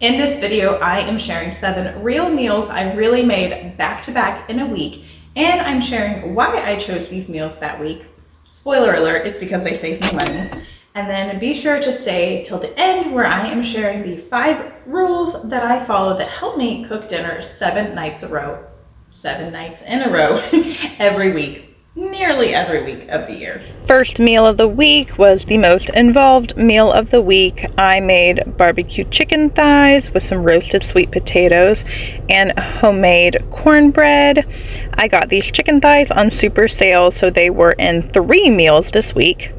In this video, I am sharing 7 real meals I really made back to back in a week, and I'm sharing why I chose these meals that week. Spoiler alert, it's because they saved me money. And then be sure to stay till the end where I am sharing the 5 rules that I follow that help me cook dinner 7 nights in a row every week. Nearly every week of the year. First meal of the week was the most involved meal of the week. I made barbecue chicken thighs with some roasted sweet potatoes and homemade cornbread. I got these chicken thighs on super sale, so they were in 3 meals this week.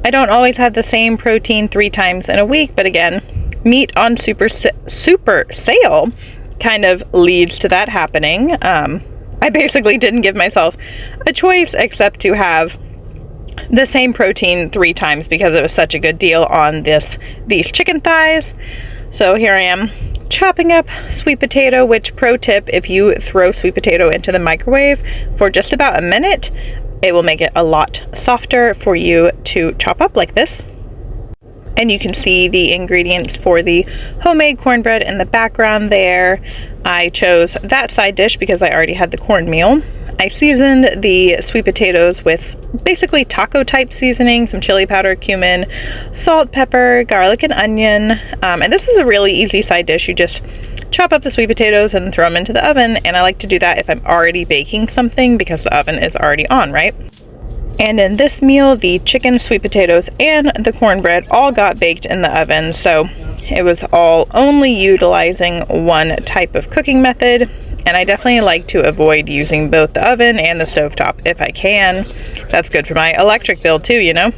I don't always have the same protein 3 times in a week, but again, meat on super sale kind of leads to that happening. I basically didn't give myself a choice except to have the same protein 3 times because it was such a good deal on these chicken thighs. So here I am chopping up sweet potato, which pro tip, if you throw sweet potato into the microwave for just about a minute, it will make it a lot softer for you to chop up like this. And you can see the ingredients for the homemade cornbread in the background there. I chose that side dish because I already had the cornmeal. I seasoned the sweet potatoes with basically taco type seasoning, some chili powder, cumin, salt, pepper, garlic, and onion. And this is a really easy side dish. You just chop up the sweet potatoes and throw them into the oven. And I like to do that if I'm already baking something because the oven is already on, right? And in this meal, the chicken, sweet potatoes, and the cornbread all got baked in the oven, so it was all only utilizing one type of cooking method. And I definitely like to avoid using both the oven and the stovetop if I can. That's good for my electric bill too, you know?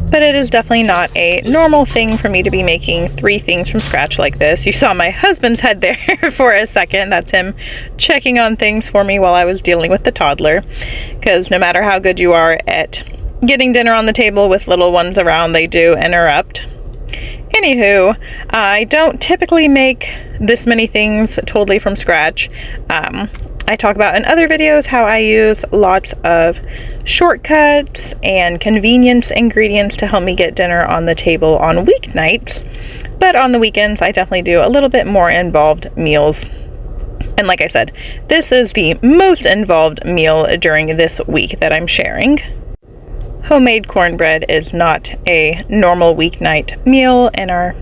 But it is definitely not a normal thing for me to be making 3 things from scratch like this. You saw my husband's head there for a second. That's him checking on things for me while I was dealing with the toddler. Because no matter how good you are at getting dinner on the table with little ones around, they do interrupt. Anywho, I don't typically make this many things totally from scratch. I talk about in other videos how I use lots of shortcuts and convenience ingredients to help me get dinner on the table on weeknights. But on the weekends, I definitely do a little bit more involved meals. And like I said, this is the most involved meal during this week that I'm sharing. Homemade cornbread is not a normal weeknight meal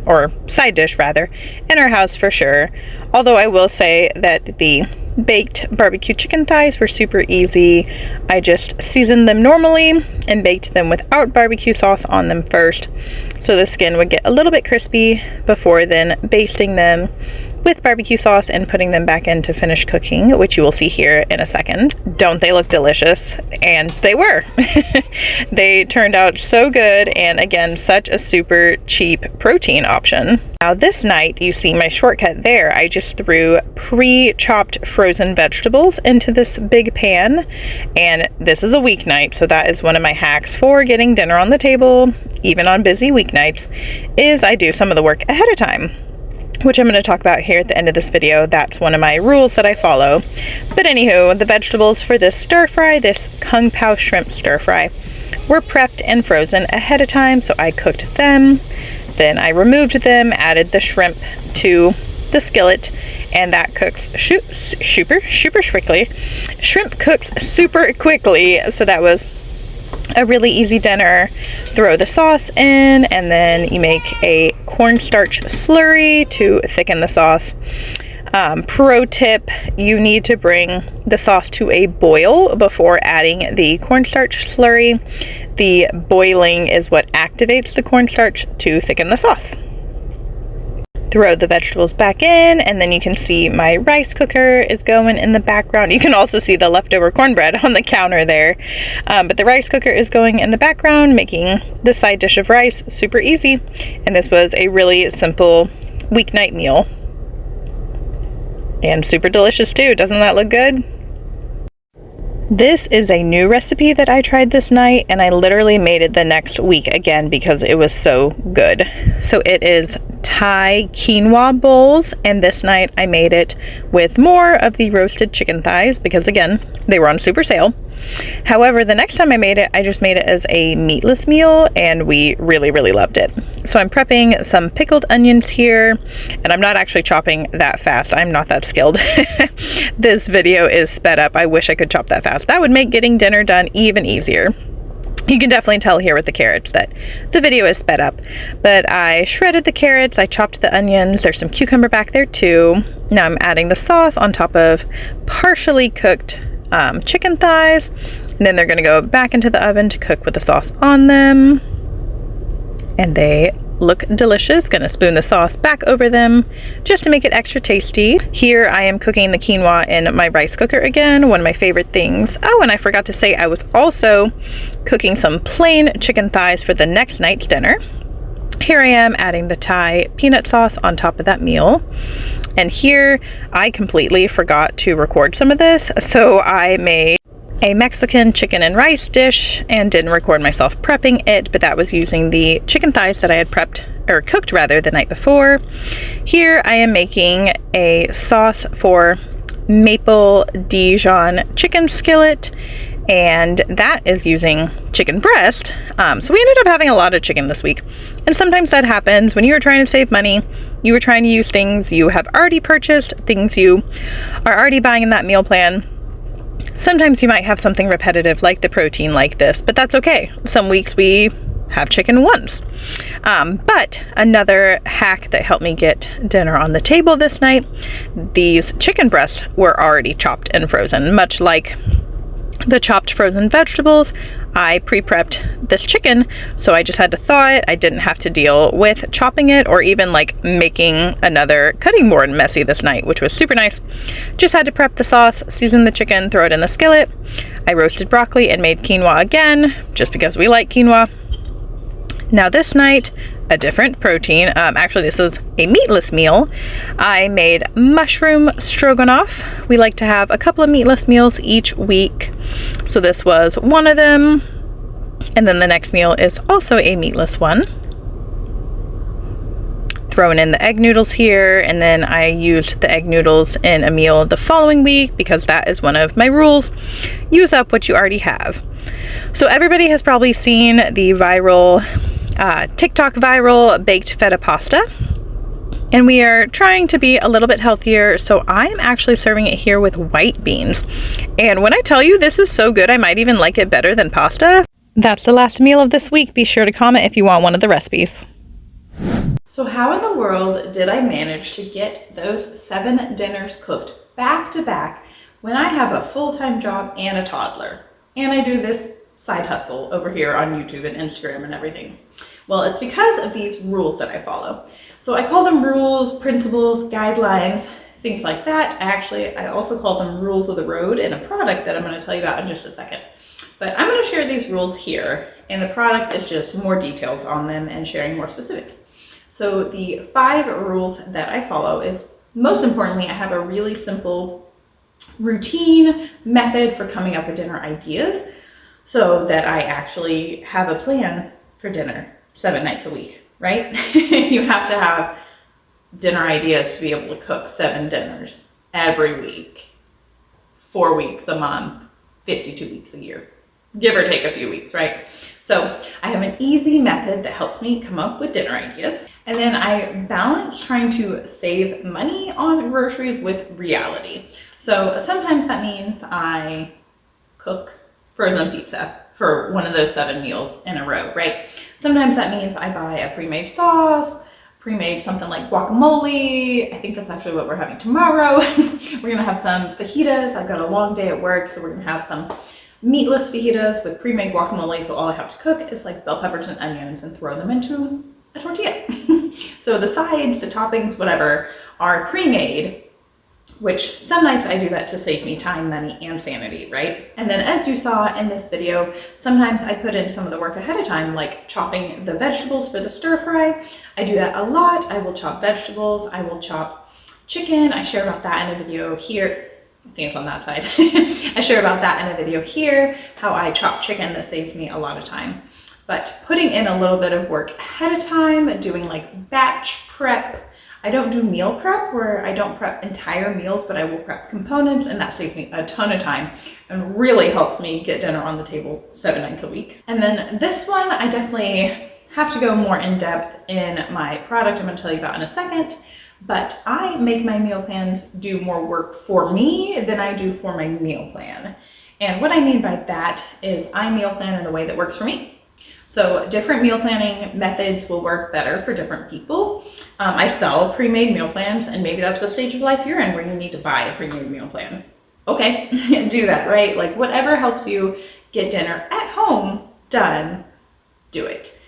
or side dish rather, in our house for sure. Although I will say that the baked barbecue chicken thighs were super easy. I just seasoned them normally and baked them without barbecue sauce on them first, so the skin would get a little bit crispy before then basting them with barbecue sauce and putting them back in to finish cooking, which you will see here in a second. Don't they look delicious? And they were. They turned out so good, and again, such a super cheap protein option. Now this night, you see my shortcut there. I just threw pre-chopped frozen vegetables into this big pan, and this is a weeknight, so that is one of my hacks for getting dinner on the table, even on busy weeknights, is I do some of the work ahead of time, which I'm going to talk about here at the end of this video. That's one of my rules that I follow. But anywho, the vegetables for this stir fry, this Pao Shrimp stir fry, were prepped and frozen ahead of time, so I cooked them. Then I removed them, added the shrimp to the skillet, and that cooks super quickly. Shrimp cooks super quickly, so that was a really easy dinner. Throw the sauce in, and then you make a cornstarch slurry to thicken the sauce. Pro tip, you need to bring the sauce to a boil before adding the cornstarch slurry. The boiling is what activates the cornstarch to thicken the sauce. Throw the vegetables back in, and then you can see my rice cooker is going in the background. You can also see the leftover cornbread on the counter there. But the rice cooker is going in the background, making the side dish of rice super easy. And this was a really simple weeknight meal. And super delicious too. Doesn't that look good? This is a new recipe that I tried this night, and I literally made it the next week again because it was so good. So it is Thai quinoa bowls, and this night I made it with more of the roasted chicken thighs because again, they were on super sale. However, the next time I made it, I just made it as a meatless meal, and we really, really loved it. So I'm prepping some pickled onions here, and I'm not actually chopping that fast. I'm not that skilled. This video is sped up. I wish I could chop that fast. That would make getting dinner done even easier. You can definitely tell here with the carrots that the video is sped up, but I shredded the carrots, I chopped the onions, there's some cucumber back there too. Now I'm adding the sauce on top of partially cooked chicken thighs, and then they're gonna go back into the oven to cook with the sauce on them. And they look delicious. Gonna spoon the sauce back over them just to make it extra tasty. Here I am cooking the quinoa in my rice cooker again, one of my favorite things. Oh, and I forgot to say I was also cooking some plain chicken thighs for the next night's dinner. Here I am adding the Thai peanut sauce on top of that meal. And here I completely forgot to record some of this, so I made a Mexican chicken and rice dish and didn't record myself prepping it, but that was using the chicken thighs that I had prepped, or cooked rather, the night before. Here I am making a sauce for maple Dijon chicken skillet, and that is using chicken breast. So we ended up having a lot of chicken this week, and sometimes that happens when you are trying to save money. You are trying to use things you have already purchased, things you are already buying in that meal plan. Sometimes you might have something repetitive like the protein like this, but that's okay. Some weeks we have chicken once. But another hack that helped me get dinner on the table this night, these chicken breasts were already chopped and frozen, much like the chopped frozen vegetables. I pre-prepped this chicken, so I just had to thaw it. I didn't have to deal with chopping it or even like making another cutting board messy this night, which was super nice. Just had to prep the sauce, season the chicken, throw it in the skillet. I roasted broccoli and made quinoa again, just because we like quinoa. Now this night, a different protein. Actually, this is a meatless meal. I made mushroom stroganoff. We like to have a couple of meatless meals each week. So this was one of them. And then the next meal is also a meatless one. Throwing in the egg noodles here, and then I used the egg noodles in a meal the following week because that is one of my rules. Use up what you already have. So everybody has probably seen the viral TikTok viral baked feta pasta, and we are trying to be a little bit healthier, so I'm actually serving it here with white beans. And when I tell you this is so good, I might even like it better than pasta. That's the last meal of this week. Be sure to comment if you want one of the recipes. So how in the world did I manage to get those 7 dinners cooked back to back when I have a full-time job and a toddler, and I do this side hustle over here on YouTube and Instagram and everything? Well, it's because of these rules that I follow. So I call them rules, principles, guidelines, things like that. I also call them rules of the road in a product that I'm going to tell you about in just a second. But I'm going to share these rules here, and the product is just more details on them and sharing more specifics. So the 5 rules that I follow is, most importantly, I have a really simple routine method for coming up with dinner ideas, so that I actually have a plan for dinner 7 nights a week, right? You have to have dinner ideas to be able to cook 7 dinners every week, 4 weeks a month, 52 weeks a year, give or take a few weeks, right? So I have an easy method that helps me come up with dinner ideas. And then I balance trying to save money on groceries with reality. So sometimes that means I cook frozen pizza for one of those 7 meals in a row, right? Sometimes that means I buy a pre-made sauce, pre-made something like guacamole. I think that's actually what we're having tomorrow. We're gonna have some fajitas. I've got a long day at work, so we're gonna have some meatless fajitas with pre-made guacamole. So all I have to cook is like bell peppers and onions and throw them into a tortilla. So the sides, the toppings, whatever, are pre-made, which some nights I do that to save me time, money, and sanity, right? And then as you saw in this video, sometimes I put in some of the work ahead of time, like chopping the vegetables for the stir fry. I do that a lot. I will chop vegetables. I will chop chicken. I share about that in a video here. I think it's on that side. I share about that in a video here, how I chop chicken. That saves me a lot of time. But putting in a little bit of work ahead of time, doing like batch prep, I don't do meal prep where I don't prep entire meals, but I will prep components, and that saves me a ton of time and really helps me get dinner on the table 7 nights a week. And then this one, I definitely have to go more in depth in my product I'm going to tell you about in a second, but I make my meal plans do more work for me than I do for my meal plan. And what I mean by that is I meal plan in a way that works for me. So different meal planning methods will work better for different people. I sell pre-made meal plans, and maybe that's the stage of life you're in where you need to buy a pre-made meal plan. Okay, do that, right? Like whatever helps you get dinner at home done, do it.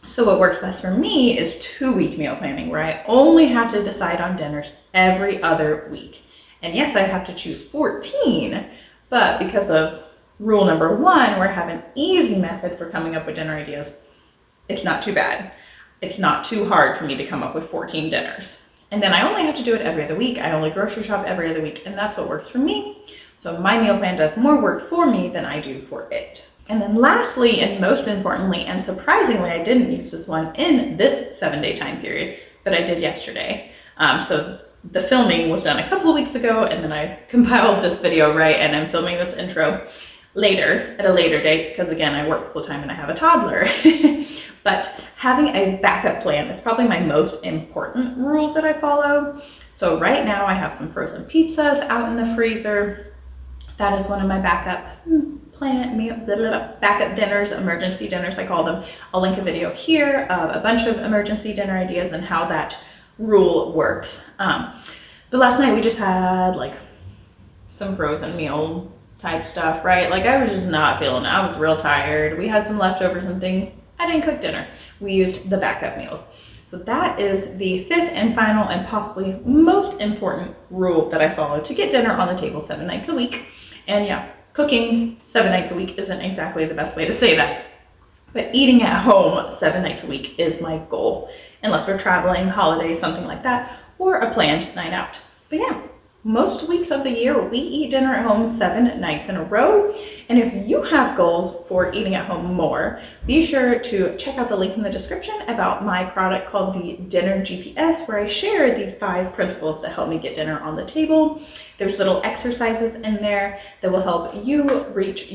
So what works best for me is 2-week meal planning, where I only have to decide on dinners every other week. And yes, I have to choose 14, but because of rule number 1, where I have an easy method for coming up with dinner ideas, it's not too bad. It's not too hard for me to come up with 14 dinners. And then I only have to do it every other week. I only grocery shop every other week, and that's what works for me. So my meal plan does more work for me than I do for it. And then lastly, and most importantly, and surprisingly, I didn't use this one in this 7-day time period, but I did yesterday. So the filming was done a couple of weeks ago, and then I compiled this video, right? And I'm filming this intro later, at a later date, because again, I work full time and I have a toddler. But having a backup plan is probably my most important rule that I follow. So right now I have some frozen pizzas out in the freezer. That is one of my backup backup dinners, emergency dinners, I call them. I'll link a video here of a bunch of emergency dinner ideas and how that rule works. But last night we just had like some frozen meal type stuff, right? Like I was just not feeling it. I was real tired. We had some leftovers and things. I didn't cook dinner. We used the backup meals. So that is the 5th and final and possibly most important rule that I follow to get dinner on the table 7 nights a week. And yeah, cooking 7 nights a week isn't exactly the best way to say that, but eating at home 7 nights a week is my goal, unless we're traveling, holidays, something like that, or a planned night out. But yeah, most weeks of the year, we eat dinner at home 7 nights in a row. And if you have goals for eating at home more, be sure to check out the link in the description about my product called the Dinner GPS, where I share these 5 principles that help me get dinner on the table. There's little exercises in there that will help you reach your